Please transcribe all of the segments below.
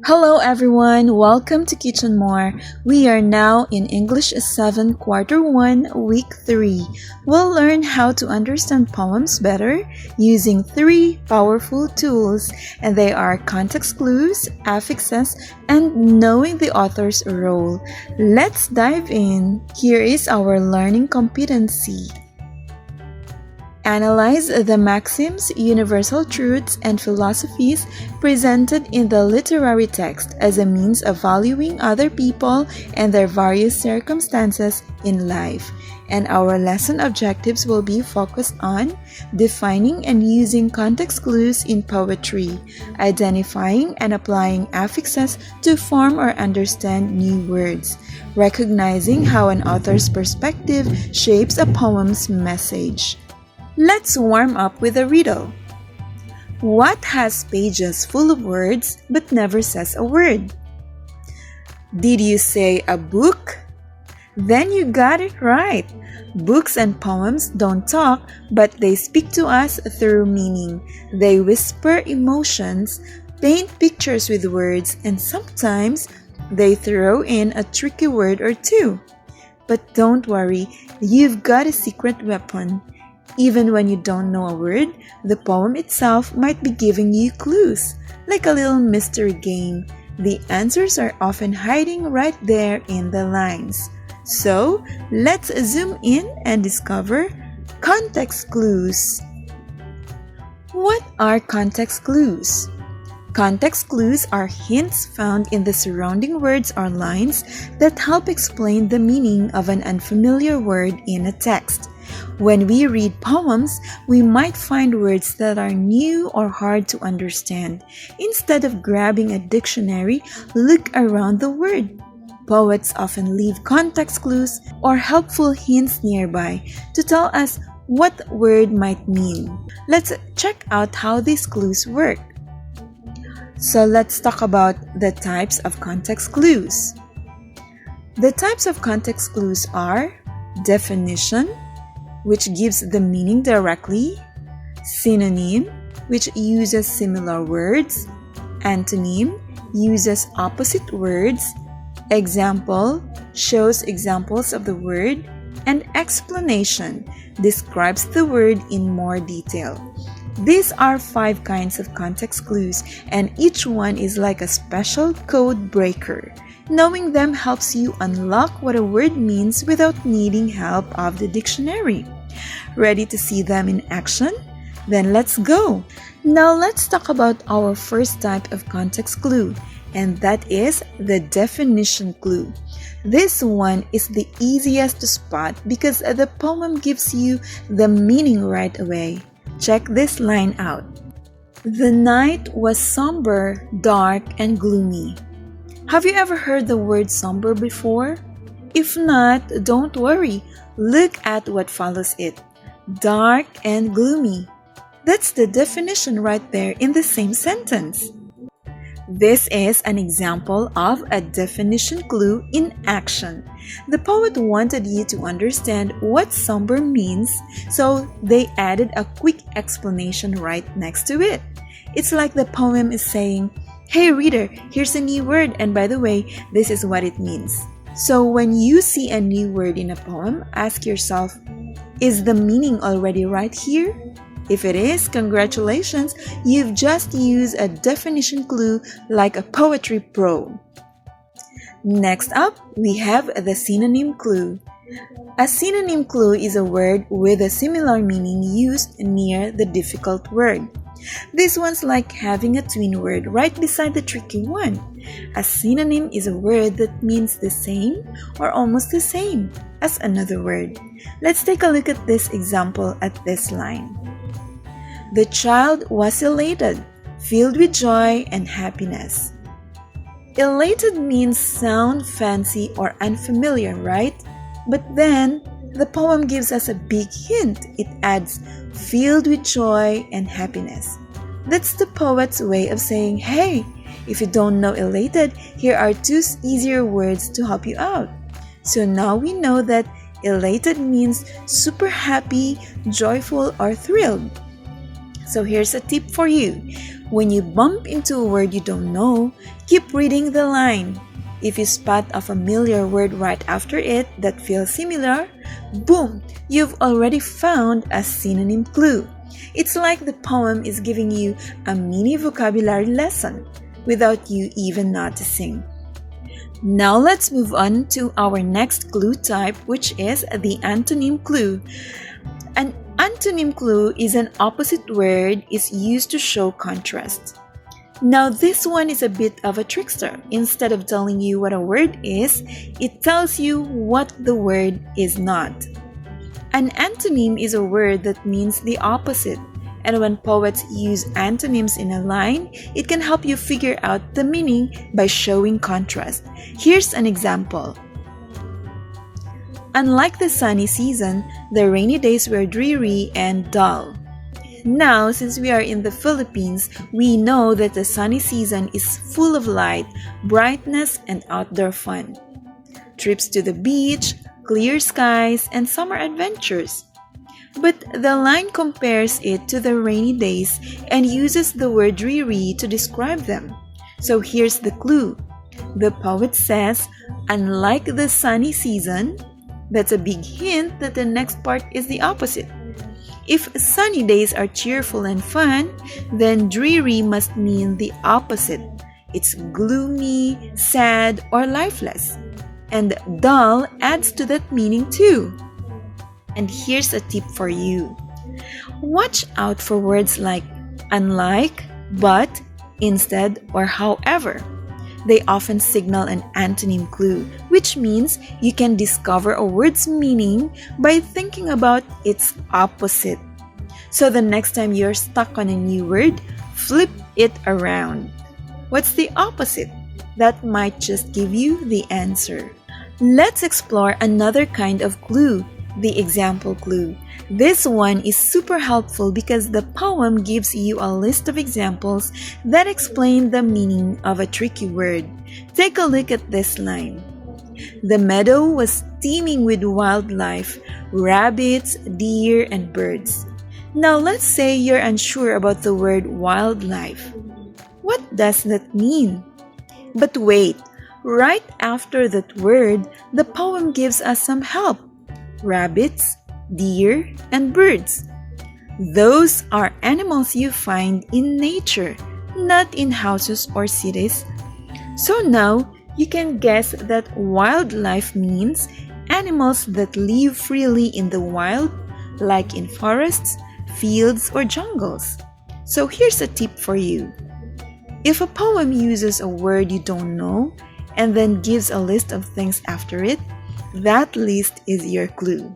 Hello everyone, welcome to Kitchenmore. We are now in English 7 Quarter 1 Week 3. We'll learn how to understand poems better using 3 powerful tools, and they are context clues, affixes, and knowing the author's role. Let's dive in. Here is our learning competency. Analyze the maxims, universal truths, and philosophies presented in the literary text as a means of valuing other people and their various circumstances in life. And our lesson objectives will be focused on defining and using context clues in poetry, identifying and applying affixes to form or understand new words, recognizing how an author's perspective shapes a poem's message. Let's warm up with a riddle. What has pages full of words but never says a word? Did you say a book? Then you got it right. Books and poems don't talk, but they speak to us through meaning. They whisper emotions, paint pictures with words, and sometimes they throw in a tricky word or two. But don't worry, you've got a secret weapon. Even when you don't know a word, the poem itself might be giving you clues, like a little mystery game. The answers are often hiding right there in the lines. So, let's zoom in and discover context clues. What are context clues? Context clues are hints found in the surrounding words or lines that help explain the meaning of an unfamiliar word in a text. When we read poems, we might find words that are new or hard to understand. Instead of grabbing a dictionary, look around the word. Poets often leave context clues or helpful hints nearby to tell us what the word might mean. Let's check out how these clues work. So let's talk about the types of context clues. The types of context clues are definition, which gives the meaning directly, synonym, which uses similar words, antonym, uses opposite words, example, shows examples of the word, and explanation, describes the word in more detail. These are 5 kinds of context clues, and each one is like a special code breaker. Knowing them helps you unlock what a word means without needing help of the dictionary. Ready to see them in action? Then let's go! Now let's talk about our first type of context clue, and that is the definition clue. This one is the easiest to spot because the poem gives you the meaning right away. Check this line out. The night was somber, dark, and gloomy. Have you ever heard the word somber before? If not, don't worry. Look at what follows it. Dark and gloomy. That's the definition right there in the same sentence. This is an example of a definition clue in action. The poet wanted you to understand what somber means, so they added a quick explanation right next to it. It's like the poem is saying, "Hey reader, here's a new word, and by the way, this is what it means." So when you see a new word in a poem, ask yourself, is the meaning already right here? If it is, congratulations, you've just used a definition clue like a poetry pro. Next up, we have the synonym clue. A synonym clue is a word with a similar meaning used near the difficult word. This one's like having a twin word right beside the tricky one. A synonym is a word that means the same or almost the same as another word. Let's take a look at this example at this line. The child was elated, filled with joy and happiness. Elated means sound, fancy, or unfamiliar, right? But then, the poem gives us a big hint. It adds filled with joy and happiness. That's the poet's way of saying, hey, if you don't know elated, here are 2 easier words to help you out. So now we know that elated means super happy, joyful, or thrilled. So here's a tip for you. When you bump into a word you don't know, keep reading the line. If you spot a familiar word right after it that feels similar, boom, you've already found a synonym clue. It's like the poem is giving you a mini vocabulary lesson without you even noticing. Now let's move on to our next clue type, which is the antonym clue. An antonym clue is an opposite word is used to show contrast. Now this one is a bit of a trickster. Instead of telling you what a word is, it tells you what the word is not. An antonym is a word that means the opposite. And when poets use antonyms in a line, it can help you figure out the meaning by showing contrast. Here's an example. Unlike the sunny season, the rainy days were dreary and dull. Now, since we are in the Philippines, we know that the sunny season is full of light, brightness, and outdoor fun. Trips to the beach, clear skies, and summer adventures. But the line compares it to the rainy days and uses the word dreary to describe them. So here's the clue. The poet says, unlike the sunny season, that's a big hint that the next part is the opposite. If sunny days are cheerful and fun, then dreary must mean the opposite. It's gloomy, sad, or lifeless. And dull adds to that meaning too. And here's a tip for you. Watch out for words like unlike, but, instead, or however. They often signal an antonym clue, which means you can discover a word's meaning by thinking about its opposite. So the next time you're stuck on a new word, flip it around. What's the opposite? That might just give you the answer. Let's explore another kind of clue, the example clue. This one is super helpful because the poem gives you a list of examples that explain the meaning of a tricky word. Take a look at this line. The meadow was teeming with wildlife, rabbits, deer, and birds. Now let's say you're unsure about the word wildlife. What does that mean? But wait, right after that word, the poem gives us some help. Rabbits, deer, and birds. Those are animals you find in nature, not in houses or cities. So now, you can guess that wildlife means animals that live freely in the wild, like in forests, fields, or jungles. So here's a tip for you. If a poem uses a word you don't know and then gives a list of things after it, that list is your clue.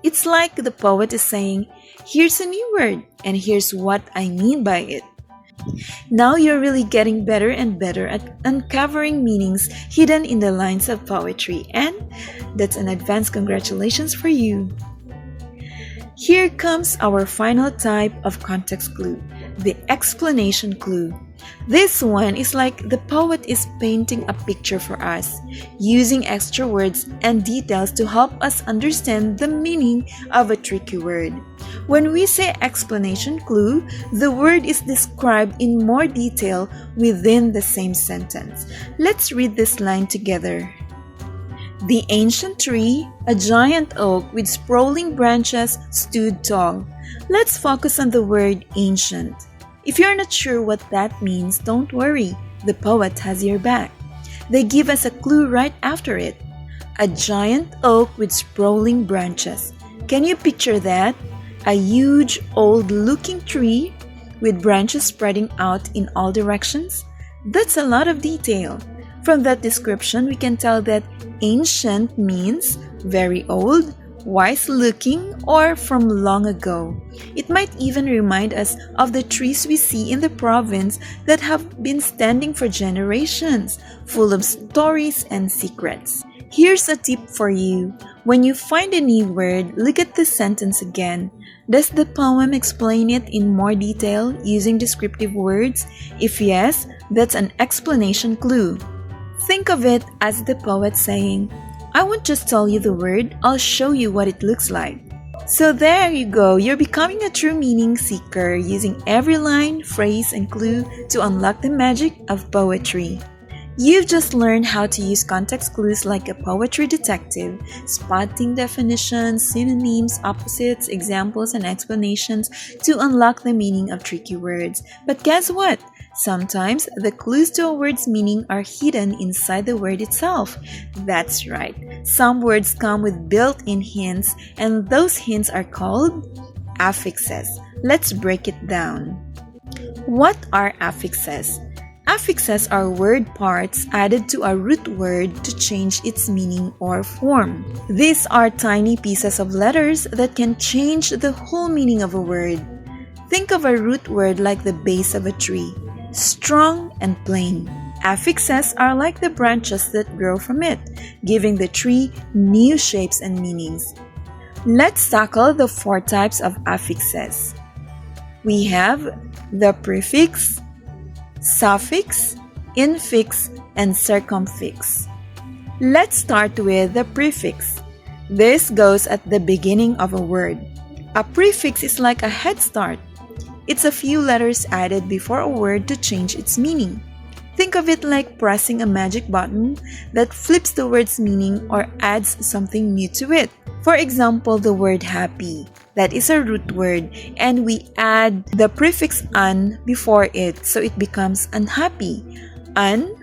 It's like the poet is saying, here's a new word, and here's what I mean by it. Now you're really getting better and better at uncovering meanings hidden in the lines of poetry, and that's an advance congratulations for you. Here comes our final type of context clue, the explanation clue. This one is like the poet is painting a picture for us, using extra words and details to help us understand the meaning of a tricky word. When we say explanation clue, the word is described in more detail within the same sentence. Let's read this line together. The ancient tree, a giant oak with sprawling branches, stood tall. Let's focus on the word ancient. If you're not sure what that means, don't worry. The poet has your back. They give us a clue right after it. A giant oak with sprawling branches. Can you picture that? A huge, old-looking tree with branches spreading out in all directions? That's a lot of detail. From that description, we can tell that ancient means very old, wise-looking, or from long ago. It might even remind us of the trees we see in the province that have been standing for generations, full of stories and secrets. Here's a tip for you. When you find a new word, look at the sentence again. Does the poem explain it in more detail using descriptive words? If yes, that's an explanation clue. Think of it as the poet saying, I won't just tell you the word, I'll show you what it looks like. So there you go, you're becoming a true meaning seeker, using every line, phrase, and clue to unlock the magic of poetry. You've just learned how to use context clues like a poetry detective, spotting definitions, synonyms, opposites, examples, and explanations to unlock the meaning of tricky words. But guess what? Sometimes the clues to a word's meaning are hidden inside the word itself. That's right. Some words come with built-in hints, and those hints are called affixes. Let's break it down. What are affixes? Affixes are word parts added to a root word to change its meaning or form. These are tiny pieces of letters that can change the whole meaning of a word. Think of a root word like the base of a tree, strong and plain. Affixes are like the branches that grow from it, giving the tree new shapes and meanings. Let's tackle the 4 types of affixes. We have the prefix, suffix, infix, and circumfix. Let's start with the prefix. This goes at the beginning of a word. A prefix is like a head start. It's a few letters added before a word to change its meaning. Think of it like pressing a magic button that flips the word's meaning or adds something new to it. For example, the word happy. That is a root word, and we add the prefix "un" before it, so it becomes unhappy. Un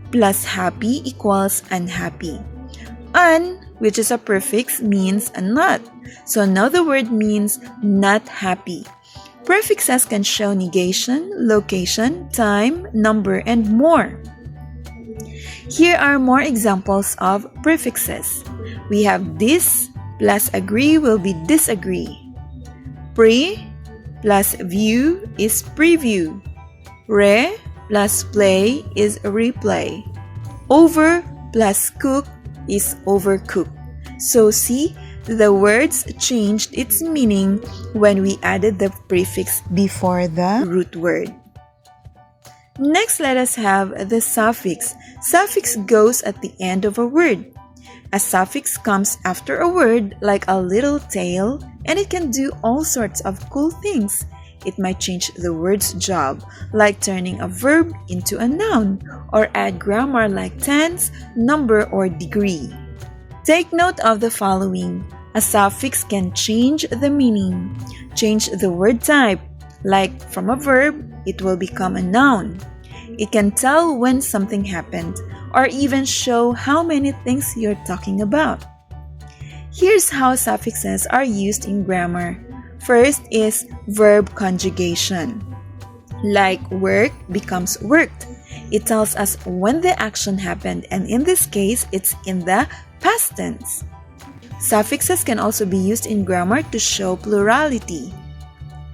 plus happy equals unhappy. Un, which is a prefix, means not. So now the word means not happy. Prefixes can show negation, location, time, number, and more. Here are more examples of prefixes. We have this plus agree will be disagree. Pre plus view is preview. Re plus play is replay. Over plus cook is overcook. So see, the words changed its meaning when we added the prefix before the root word. Next, let us have the suffix. Suffix goes at the end of a word. A suffix comes after a word like a little tail, and it can do all sorts of cool things. It might change the word's job, like turning a verb into a noun, or add grammar like tense, number, or degree. Take note of the following. A suffix can change the meaning, change the word type, like from a verb, it will become a noun. It can tell when something happened, or even show how many things you're talking about. Here's how suffixes are used in grammar. First is verb conjugation. Like work becomes worked. It tells us when the action happened, and in this case, it's in the past tense. Suffixes can also be used in grammar to show plurality.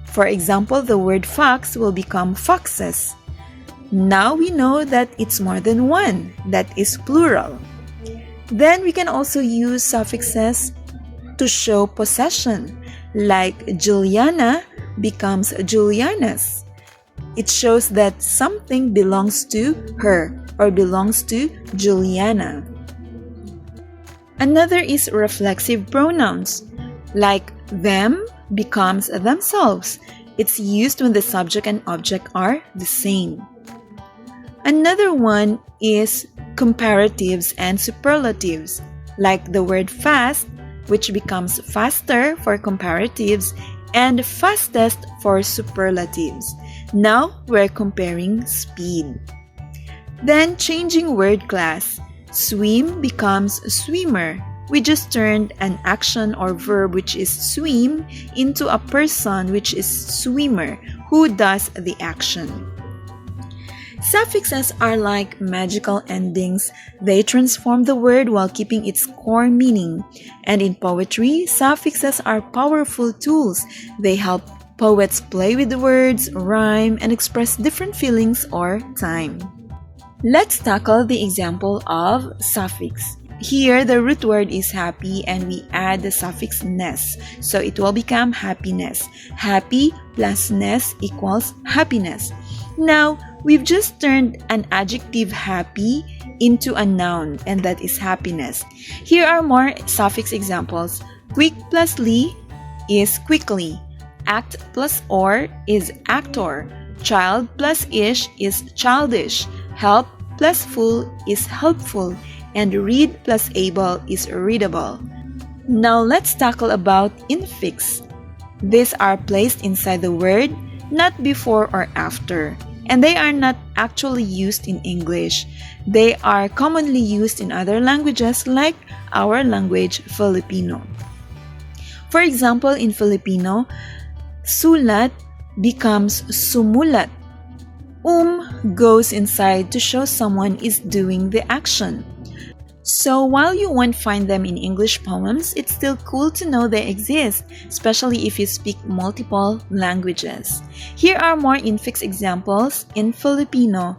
For example, the word fox will become foxes. Now we know that it's more than one, that is plural. Then we can also use suffixes to show possession, like Juliana becomes Juliana's. It shows that something belongs to her or belongs to Juliana. Another is reflexive pronouns, like them becomes themselves. It's used when the subject and object are the same. Another one is comparatives and superlatives, like the word fast, which becomes faster for comparatives and fastest for superlatives. Now we're comparing speed. Then changing word class. Swim becomes swimmer. We just turned an action or verb, which is swim, into a person, which is swimmer, who does the action. Suffixes are like magical endings. They transform the word while keeping its core meaning. And in poetry, suffixes are powerful tools. They help poets play with the words, rhyme, and express different feelings or time. Let's tackle the example of suffix. Here, the root word is happy and we add the suffix ness. So it will become happiness. Happy plus ness equals happiness. Now, we've just turned an adjective happy into a noun, and that is happiness. Here are more suffix examples. Quick plus ly is quickly. Act plus or is actor. Child plus ish is childish. Help plus full is helpful. And read plus able is readable. Now let's tackle about infix. These are placed inside the word, not before or after. And they are not actually used in English. They are commonly used in other languages like our language, Filipino. For example, in Filipino, sulat becomes sumulat. Goes inside to show someone is doing the action. So while you won't find them in English poems, it's still cool to know they exist, especially if you speak multiple languages. Here are more infix examples in Filipino.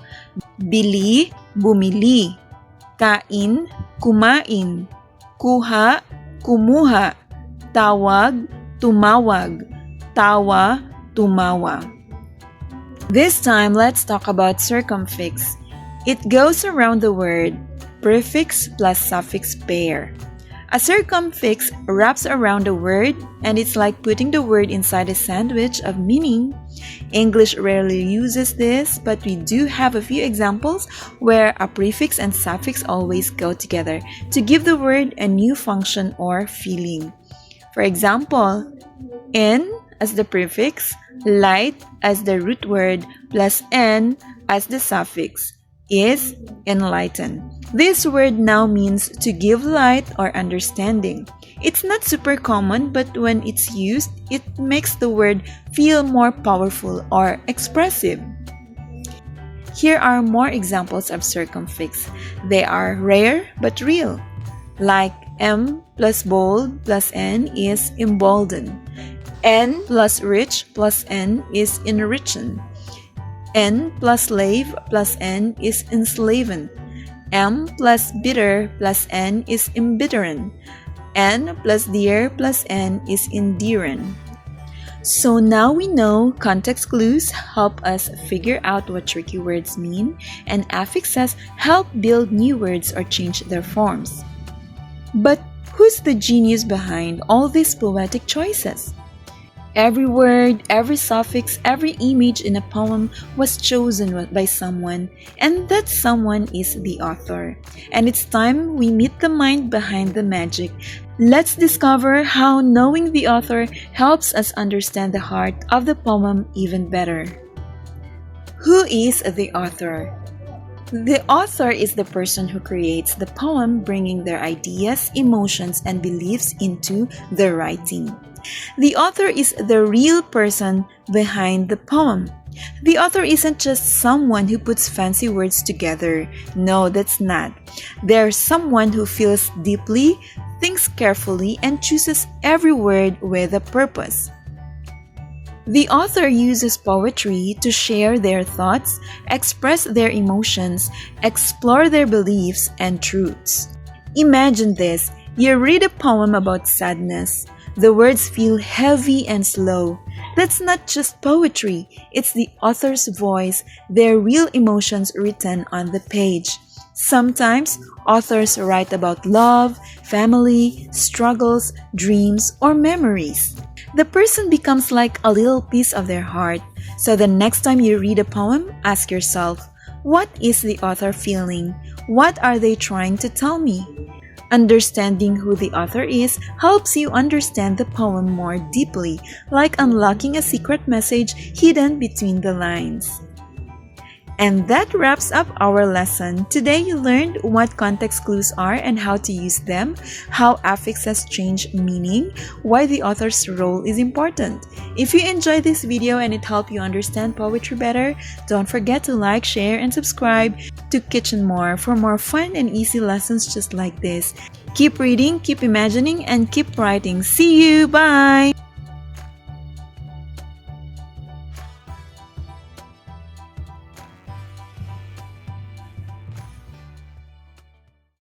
Bili, bumili. Kain, kumain. Kuha, kumuha. Tawag, tumawag. Tawa, tumawa. This time, let's talk about circumfix. It goes around the word, prefix plus suffix pair. A circumfix wraps around a word, and it's like putting the word inside a sandwich of meaning. English rarely uses this, but we do have a few examples where a prefix and suffix always go together to give the word a new function or feeling. For example, in as the prefix, light as the root word, plus n as the suffix, is enlighten. This word now means to give light or understanding. It's not super common, but when it's used, it makes the word feel more powerful or expressive. Here are more examples of circumfix. They are rare but real. Like M plus bold plus N is embolden. N plus rich plus N is enrichen. N plus slave plus N is enslaven. M plus bitter plus N is embitteren. N plus dear plus N is endearen. So now we know context clues help us figure out what tricky words mean, and affixes help build new words or change their forms. But who's the genius behind all these poetic choices? Every word, every suffix, every image in a poem was chosen by someone, and that someone is the author. And it's time we meet the mind behind the magic. Let's discover how knowing the author helps us understand the heart of the poem even better. Who is the author? The author is the person who creates the poem, bringing their ideas, emotions, and beliefs into the writing. The author is the real person behind the poem. The author isn't just someone who puts fancy words together. No, that's not. They're someone who feels deeply, thinks carefully, and chooses every word with a purpose. The author uses poetry to share their thoughts, express their emotions, explore their beliefs and truths. Imagine this. You read a poem about sadness. The words feel heavy and slow. That's not just poetry. It's the author's voice, their real emotions written on the page. Sometimes, authors write about love, family, struggles, dreams, or memories. The person becomes like a little piece of their heart. So the next time you read a poem, ask yourself, what is the author feeling? What are they trying to tell me? Understanding who the author is helps you understand the poem more deeply, like unlocking a secret message hidden between the lines. And that wraps up our lesson. Today you learned what context clues are and how to use them, how affixes change meaning, why the author's role is important. If you enjoyed this video and it helped you understand poetry better, don't forget to like, share, and subscribe to KITCH for more fun and easy lessons just like this. Keep reading, keep imagining, and keep writing. See you! Bye!